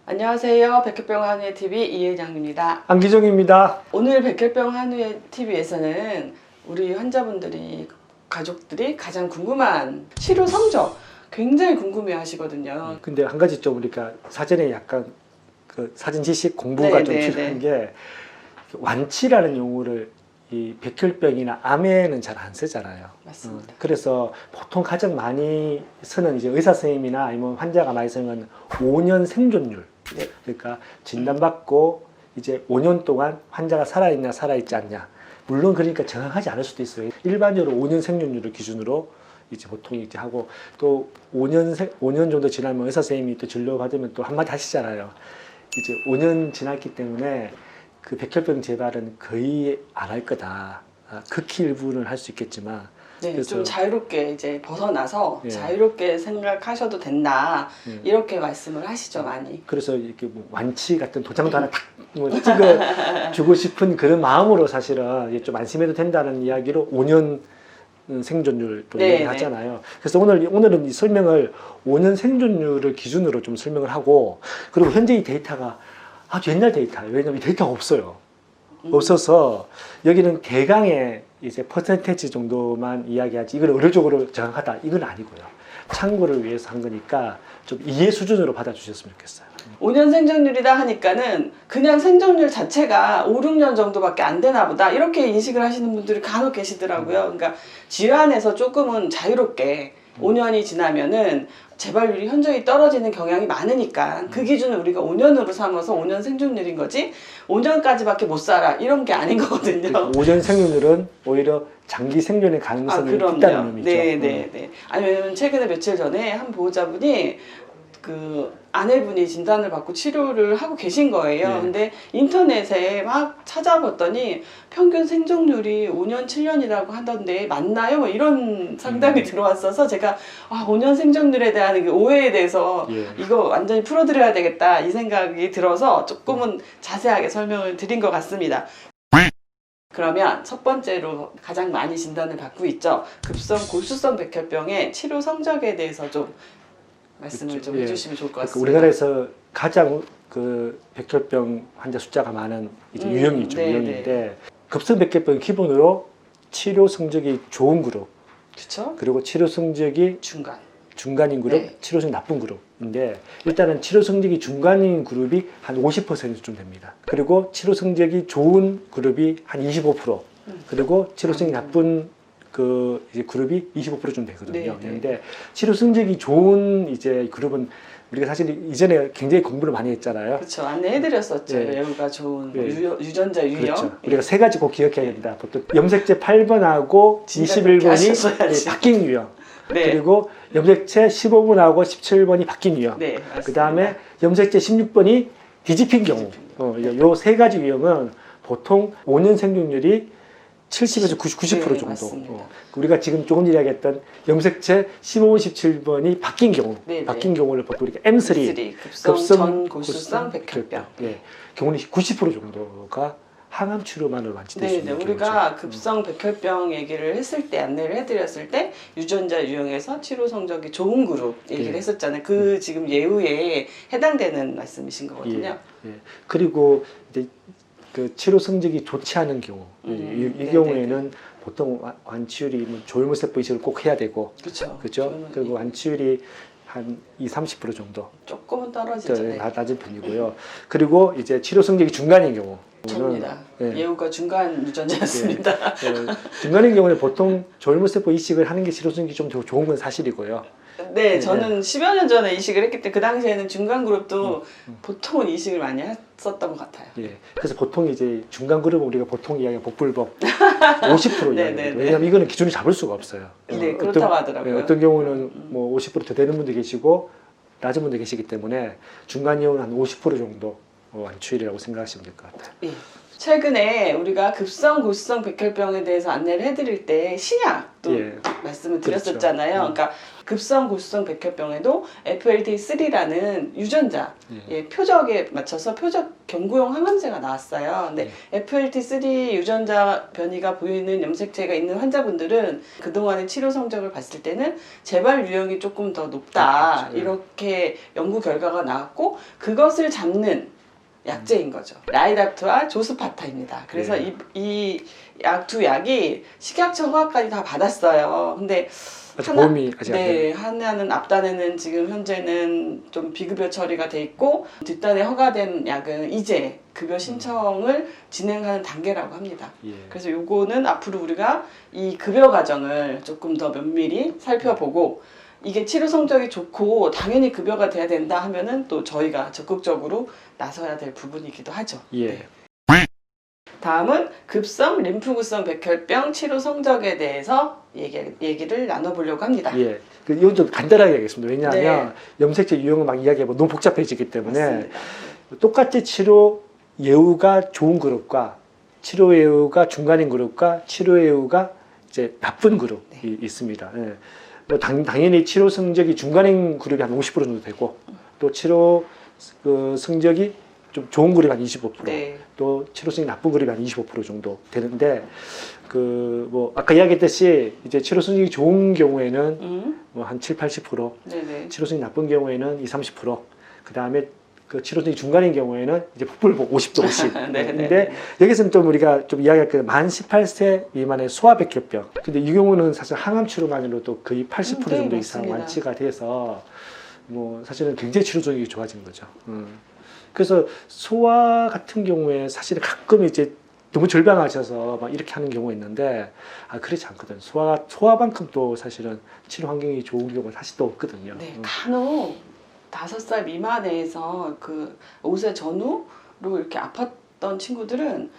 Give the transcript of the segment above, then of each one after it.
안녕하세요. 백혈병 한우의 TV 이혜정입니다. 안기정입니다. 오늘 백혈병 한우의 TV에서는 우리 환자분들이 가족들이 가장 궁금한 치료 성적 굉장히 궁금해 하시거든요. 근데 한 가지 좀 우리가 사전에 약간 그 사전 지식 공부가 좀 필요한 게 완치라는 용어를 이 백혈병이나 암에는 잘 안 쓰잖아요. 맞습니다. 그래서 보통 가장 많이 쓰는 이제 의사 선생님이나 아니면 환자가 많이 쓰는 5년 생존율. 네. 그러니까 진단받고 이제 5년 동안 환자가 살아있냐 살아있지 않냐. 물론 그러니까 정확하지 않을 수도 있어요. 일반적으로 5년 생존율을 기준으로 이제 보통 이제 하고 또 5년 정도 지나면 의사 선생님이 또 진료 받으면 또 한마디 하시잖아요. 이제 5년 지났기 때문에 그 백혈병 재발은 거의 안 할 거다. 극히 일부는 할 수 있겠지만. 네, 좀 자유롭게 이제 벗어나서 예. 자유롭게 생각하셔도 된다. 이렇게 말씀을 하시죠, 많이. 그래서 이렇게 뭐 완치 같은 도장도 하나 탁 찍어 주고 싶은 그런 마음으로 사실은 좀 안심해도 된다는 이야기로 5년 생존율 또 얘기하잖아요. 그래서 오늘은 이 설명을 5년 생존율을 기준으로 좀 설명을 하고, 그리고 현재 이 데이터가 아주 옛날 데이터예요. 왜냐하면 이 데이터가 없어요. 없어서 여기는 대강의 이제 퍼센테이지 정도만 이야기하지 이건 의료적으로 정확하다 이건 아니고요. 참고를 위해서 한 거니까 좀 이해 수준으로 받아주셨으면 좋겠어요. 5년 생존율이다 하니까는 그냥 생존율 자체가 5, 6년 정도밖에 안 되나 보다 이렇게 인식을 하시는 분들이 간혹 계시더라고요. 그러니까 질환에서 조금은 자유롭게 5년이 지나면은 재발률이 현저히 떨어지는 경향이 많으니까 그 기준을 우리가 5년으로 삼아서 5년 생존율인 거지 5년까지밖에 못 살아 이런 게 아닌 거거든요. 5년 생존율은 오히려 장기 생존의 가능성이 있다는 의미죠. 네. 아니 왜냐면 최근에 며칠 전에 한 보호자분이 그 아내분이 진단을 받고 치료를 하고 계신 거예요. 네. 근데 인터넷에 막 찾아봤더니 평균 생존율이 5년, 7년이라고 하던데 맞나요? 뭐 이런 상담이 들어왔어서 제가 5년 생존율에 대한 그 오해에 대해서 이거 완전히 풀어드려야 되겠다 이 생각이 들어서 조금은 자세하게 설명을 드린 것 같습니다. 그러면 첫 번째로 가장 많이 진단을 받고 있죠. 급성 골수성 백혈병의 치료 성적에 대해서 좀 말씀을 좀 해주시면 좋을 것 같습니다. 우리나라에서 가장 그 백혈병 환자 숫자가 많은 이제 유형이죠. 유형인데 급성 백혈병 기본으로 치료 성적이 좋은 그룹, 그렇죠? 그리고 치료 성적이 중간인 그룹, 치료 성적이 나쁜 그룹인데 일단은 치료 성적이 중간인 그룹이 한 50%쯤 됩니다. 그리고 치료 성적이 좋은 그룹이 한 25%, 그리고 치료 성적이 나쁜 그 이제 그룹이 25%좀 되거든요. 그런데 치료 성적이 좋은 이제 그룹은 우리가 사실 이전에 굉장히 공부를 많이 했잖아요. 그렇죠. 안내해드렸었죠. 예후가 좋은 유전자 유형. 그렇죠. 우리가 세 가지 꼭 기억해야 됩니다. 보통 염색체 8번하고 21번이 바뀐 유형. 그리고 염색체 15번하고 17번이 바뀐 유형. 그 다음에 염색체 16번이 뒤집힌 경우. 요 세 가지 유형은 보통 5년 생존율이 70에서 90% 정도. 우리가 지금 조금 전에 이야기했던 염색체 15번, 17번이 바뀐 경우, 바뀐 경우를 보통 우리가 M3, 급성 전골수성 백혈병. 경우는 90% 정도가 항암 치료만으로 완치될 수 있는 우리가 급성 백혈병 얘기를 했을 때 안내를 해드렸을 때 유전자 유형에서 치료 성적이 좋은 그룹 얘기를 했었잖아요. 그 지금 예후에 해당되는 말씀이신 거거든요. 그리고 이제 그 치료 성적이 좋지 않은 경우, 이 경우에는 보통 완치율이 조혈모세포 이식을 꼭 해야 되고, 그렇죠? 그리고 완치율이 한 20-30% 정도 조금은 떨어지죠. 낮은 편이고요. 그리고 이제 치료 성적이 중간인 경우, 접니다. 예후가 중간 유전자였습니다. 중간인 경우는 보통 조혈모세포 이식을 하는 게 치료 성적이 좀 좋은 건 사실이고요. 저는 10여 년 전에 이식을 했기 때문에 그 당시에는 중간 그룹도 보통은 이식을 많이 했었던 것 같아요. 그래서 보통 이제 중간 그룹은 우리가 보통 이야기하는 복불복 50% 이야기해요. 왜냐하면 이거는 기준을 잡을 수가 없어요. 그렇다고 하더라고요. 어떤 경우는 뭐 50%더 되는 분도 계시고 낮은 분도 계시기 때문에 중간 이용은 한 50% 정도 완치율이라고 생각하시면 될 것 같아요. 최근에 우리가 급성 골수성 백혈병에 대해서 안내를 해드릴 때 신약도 예. 말씀을 그렇죠. 드렸었잖아요. 그러니까 급성 골수성 백혈병에도 FLT3라는 유전자 예, 표적에 맞춰서 표적 경구용 항암제가 나왔어요. 근데 FLT3 유전자 변이가 보이는 염색체가 있는 환자분들은 그동안의 치료 성적을 봤을 때는 재발 유형이 조금 더 높다. 그렇죠. 이렇게 연구 결과가 나왔고 그것을 잡는 약제인 거죠. 라이닥트와 조스파타입니다. 그래서 예. 이 약 두 약이 식약처 허가까지 다 받았어요. 근데 아직 보험이 아직 안 네, 하나는 앞단에는 지금 현재는 좀 비급여 처리가 돼 있고 뒷단에 허가된 약은 이제 급여 신청을 진행하는 단계라고 합니다. 예. 그래서 요거는 앞으로 우리가 이 급여 과정을 조금 더 면밀히 살펴보고 이게 치료 성적이 좋고 당연히 급여가 돼야 된다 하면은 또 저희가 적극적으로 나서야 될 부분이기도 하죠. 예. 네. 다음은 급성 림프구성 백혈병 치료 성적에 대해서 얘기를 나눠보려고 합니다. 예. 이건 좀 간단하게 하겠습니다. 왜냐하면 네. 염색체 유형을 막 이야기하면 너무 복잡해지기 때문에 맞습니다. 똑같이 치료 예후가 좋은 그룹과 치료 예후가 중간인 그룹과 치료 예후가 이제 나쁜 그룹이 있습니다. 예. 뭐 당연히 치료 성적이 중간인 그룹이 한 50% 정도 되고 또 치료 그 성적이 좀 좋은 그룹이 한 25%, 네. 또 치료성이 나쁜 그룹이 한 25% 정도 되는데 그 뭐 아까 이야기했듯이 이제 치료 성적이 좋은 경우에는 뭐 한 7, 80%, 네네. 치료성이 나쁜 경우에는 2, 30%, 그 다음에 그 치료성이 중간인 경우에는 이제 북불복 50도 50. 네네네. 근데 여기서는 좀 우리가 좀 이야기할 그 만 18세 미만의 소아백혈병. 근데 이 경우는 사실 항암 치료만으로도 거의 80% 네, 정도 이상 맞습니다. 완치가 돼서 뭐 사실은 굉장히 치료성이 좋아진 거죠. 그래서 소아 같은 경우에 사실 가끔 이제 너무 절박하셔서 막 이렇게 하는 경우가 있는데 그렇지 않거든. 소아만큼 또 사실은 치료 환경이 좋은 경우가 사실 또 없거든요. 네, 간혹 5살 미만에서 그 5세 전후로 이렇게 아팠던 친구들은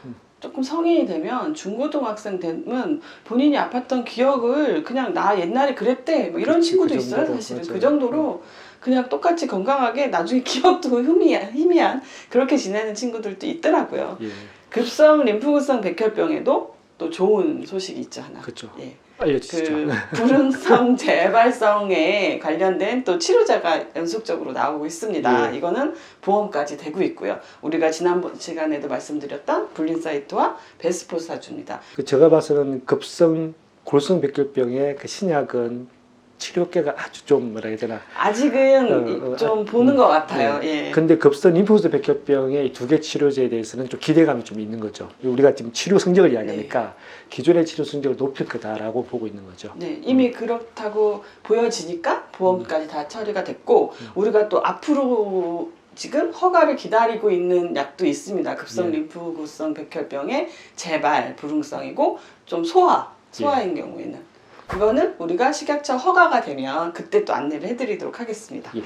조금 성인이 되면 중고등학생 되면 본인이 아팠던 기억을 그냥 나 옛날에 그랬대 뭐 이런 그치, 친구도 그 있어요. 정도로, 사실은 맞아요. 그 정도로 그냥 똑같이 건강하게 나중에 기억도 희미한 그렇게 지내는 친구들도 있더라고요. 예, 급성 림프구성 백혈병에도 또 좋은 소식이 있죠 하나. 그렇죠. 예. 알려주시죠. 그 불응성 재발성에 관련된 또 치료제가 연속적으로 나오고 있습니다. 예. 이거는 보험까지 되고 있고요. 우리가 지난번 시간에도 말씀드렸던 블린사이트와 베스포사주입니다. 그 제가 봐서는 급성 골성 백혈병의 그 신약은 치료계가 아주 좀 뭐라 해야 되나. 아직은 좀 보는 것 같아요. 예. 근데 급성 림프구성 백혈병의 이 두 개 치료제에 대해서는 좀 기대감이 좀 있는 거죠. 우리가 지금 치료 성적을 이야기하니까 기존의 치료 성적을 높일 거다라고 보고 있는 거죠. 네, 이미 그렇다고 보여지니까 보험까지 다 처리가 됐고 우리가 또 앞으로 지금 허가를 기다리고 있는 약도 있습니다. 급성 예. 림프구성 백혈병의 재발 불응성이고 좀 소아인 경우에는 그거는 우리가 식약처 허가가 되면 그때 또 안내를 해드리도록 하겠습니다. 예.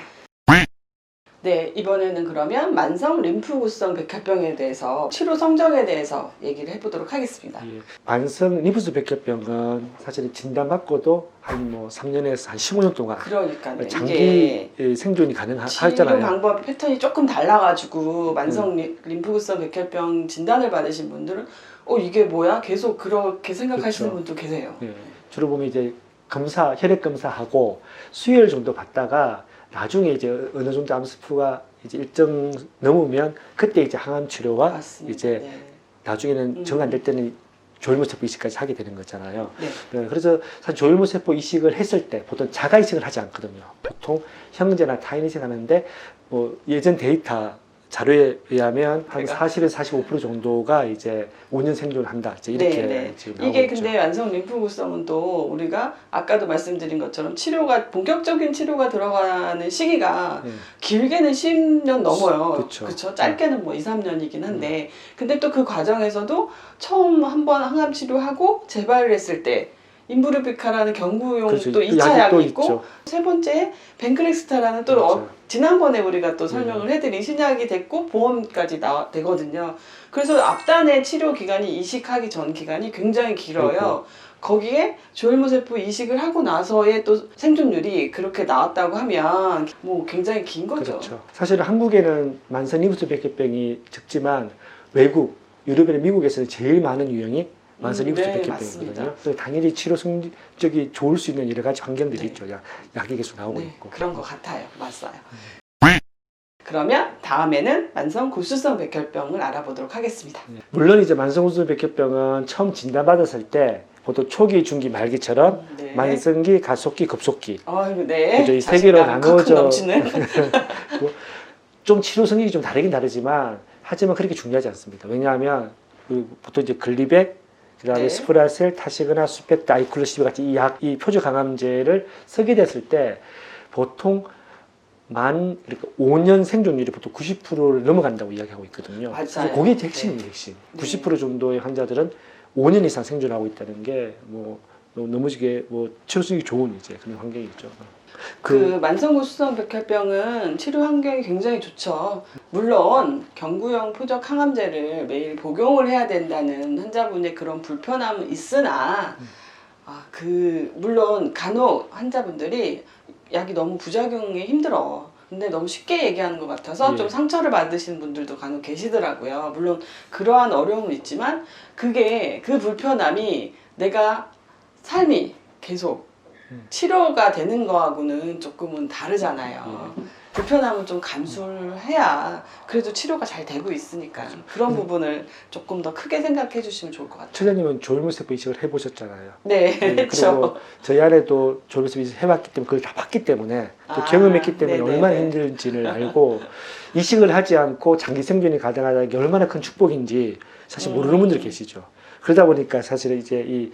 네, 이번에는 그러면 만성 림프구성 백혈병에 대해서 치료 성적에 대해서 얘기를 해보도록 하겠습니다. 예. 만성 림프구성 백혈병은 사실 진단받고도 한 뭐 3년에서 한 15년 동안 그러니까요. 장기 이게 생존이 치료 가능하잖아요. 방법 패턴이 조금 달라가지고 만성 림프구성 백혈병 진단을 받으신 분들은 이게 뭐야? 계속 그렇게 생각하시는 그렇죠. 분도 계세요. 예. 주로 보면 이제 혈액 검사하고 수혈 정도 받다가 나중에 이제 어느 정도 암스프가 이제 일정 넘으면 그때 이제 항암 치료와 맞습니다. 이제 네. 나중에는 정 안 될 때는 조혈모세포 이식까지 하게 되는 거잖아요. 네. 네, 그래서 사실 조혈모세포 이식을 했을 때 보통 자가 이식을 하지 않거든요. 보통 형제나 타인 이식을 하는데 뭐 예전 데이터 자료에 의하면 한 그러니까. 40에서 45% 정도가 이제 5년 생존을 한다. 이제 이렇게 네. 지금 나오고 이게 있죠. 근데 만성 림프구성은 또 우리가 아까도 말씀드린 것처럼 본격적인 치료가 들어가는 시기가 네. 길게는 10년 넘어요. 그쵸. 그쵸? 짧게는 뭐 2, 3년이긴 한데 근데 또 그 과정에서도 처음 한번 항암 치료하고 재발을 했을 때 인브루비카라는 경구용 그렇죠. 또 그 2차 약이 또 약이 있고 있죠. 세 번째 벤크렉스타라는 또 맞아요. 지난번에 우리가 또 설명을 해드린 신약이 됐고 보험까지 되거든요. 그래서 앞단의 치료 기간이 이식하기 전 기간이 굉장히 길어요. 그렇고. 거기에 조혈모세포 이식을 하고 나서의 또 생존율이 그렇게 나왔다고 하면 뭐 굉장히 긴 거죠. 그렇죠. 사실 한국에는 만성 림프구성 백혈병이 적지만 외국 유럽이나 미국에서는 제일 많은 유형이 만성 네, 이국성 백혈병이거든요. 맞습니다. 그래서 당연히 치료 성적이 좋을 수 있는 여러 가지 환경들이 네. 있죠. 약이 계속 나오고 네, 있고. 그런 것 같아요. 맞아요. 그러면 다음에는 만성 구수성 백혈병을 알아보도록 하겠습니다. 물론 이제 만성 구수성 백혈병은 처음 진단받았을 때 보통 초기, 중기, 말기처럼 네. 만성기, 가속기, 급속기 어이구, 네. 그죠? 이 세 개로 자신감 칵칵 나누어져 넘치는. 좀 치료 성격이 좀 다르긴 다르지만 하지만 그렇게 중요하지 않습니다. 왜냐하면 보통 이제 글리백, 그다음에 네. 스프라셀, 타시거나 수페트, 아이클루시브 같이 이 표적 항암제를 쓰게 됐을 때 보통 그러니까 5년 생존율이 보통 90%를 넘어간다고 이야기하고 있거든요. 맞아요. 그래서 그게 핵심이에요, 핵심. 네. 90% 정도의 환자들은 5년 이상 생존하고 있다는 게 너무지게 치료 성격이 좋은 이제 그런 환경이죠. 그 만성 구수성 백혈병은 치료 환경이 굉장히 좋죠. 물론 경구용 표적 항암제를 매일 복용을 해야 된다는 환자분의 그런 불편함은 있으나 물론 간혹 환자분들이 약이 너무 부작용이 힘들어. 근데 너무 쉽게 얘기하는 것 같아서 예. 좀 상처를 받으시는 분들도 간혹 계시더라고요. 물론 그러한 어려움은 있지만 그 불편함이 내가 삶이 계속 치료가 되는 거하고는 조금은 다르잖아요. 불편함은 좀 감수를 해야 그래도 치료가 잘 되고 있으니까 그런 부분을 조금 더 크게 생각해 주시면 좋을 것 같아요. 처자님은 조혈세포 이식을 해보셨잖아요. 네, 그렇죠. 그리고 저희 아내도 조혈세포 이식 해봤기 때문에 그걸 다 봤기 때문에 또 경험했기 때문에 네네네. 얼마나 힘든지를 알고 이식을 하지 않고 장기 생존이 가능하다는 게 얼마나 큰 축복인지 사실 모르는 분들이 계시죠. 그러다 보니까 사실은 이제 이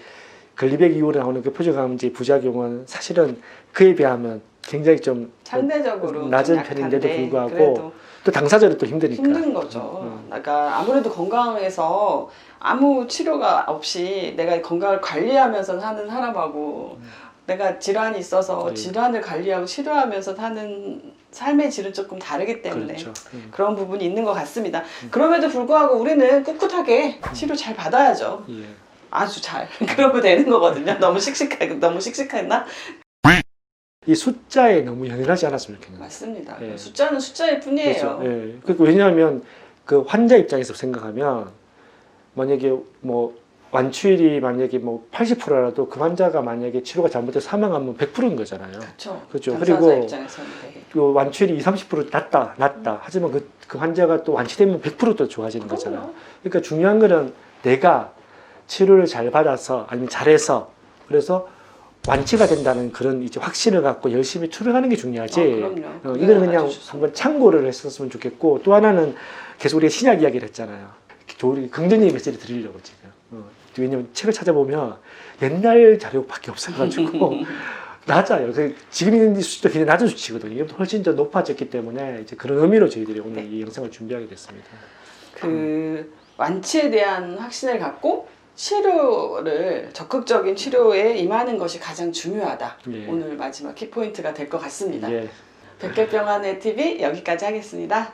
글리백 이후로 나오는 그 표적암제 부작용은 사실은 그에 비하면 굉장히 좀 상대적으로 낮은 좀 편인데도 약한데 불구하고 그래도 또 당사자는 또 힘드니까. 힘든 거죠. 그러니까 아무래도 건강해서 아무 치료가 없이 내가 건강을 관리하면서 사는 사람하고 내가 질환이 있어서 네. 질환을 관리하고 치료하면서 사는 삶의 질은 조금 다르기 때문에 그렇죠. 그런 부분이 있는 것 같습니다. 그럼에도 불구하고 우리는 꿋꿋하게 치료 잘 받아야죠. 예. 아주 잘. 그러면 되는 거거든요. 너무 씩씩했나? 이 숫자에 너무 연연하지 않았으면 좋겠네요. 맞습니다. 예. 숫자는 숫자일 뿐이에요. 그렇죠. 예. 왜냐하면 그 환자 입장에서 생각하면 만약에 완치율이 만약에 80%라도 그 환자가 만약에 치료가 잘못돼서 사망하면 100%인 거잖아요. 그렇죠. 당사자 그리고 입장에서는 네. 그 완치율이 20-30% 낮다. 하지만 그 환자가 또 완치되면 100%또 좋아지는 거잖아요. 그러니까 중요한 거는 내가 치료를 잘 받아서 아니면 잘해서 그래서 완치가 된다는 그런 이제 확신을 갖고 열심히 투병하는 게 중요하지. 그럼요. 이거는 그냥 한번 참고를 했었으면 좋겠고 또 하나는 계속 우리가 신약 이야기를 했잖아요. 우리 긍정적인 메시지 드리려고 지금. 왜냐면 책을 찾아보면 옛날 자료밖에 없어가지고 낮아요. 지금 있는 수치도 굉장히 낮은 수치거든요. 이게 훨씬 더 높아졌기 때문에 이제 그런 의미로 저희들이 오늘 이 영상을 준비하게 됐습니다. 그 완치에 대한 확신을 갖고 치료를 적극적인 치료에 임하는 것이 가장 중요하다. 예. 오늘 마지막 키포인트가 될 것 같습니다. 예. 백혈병 안의 TV 여기까지 하겠습니다.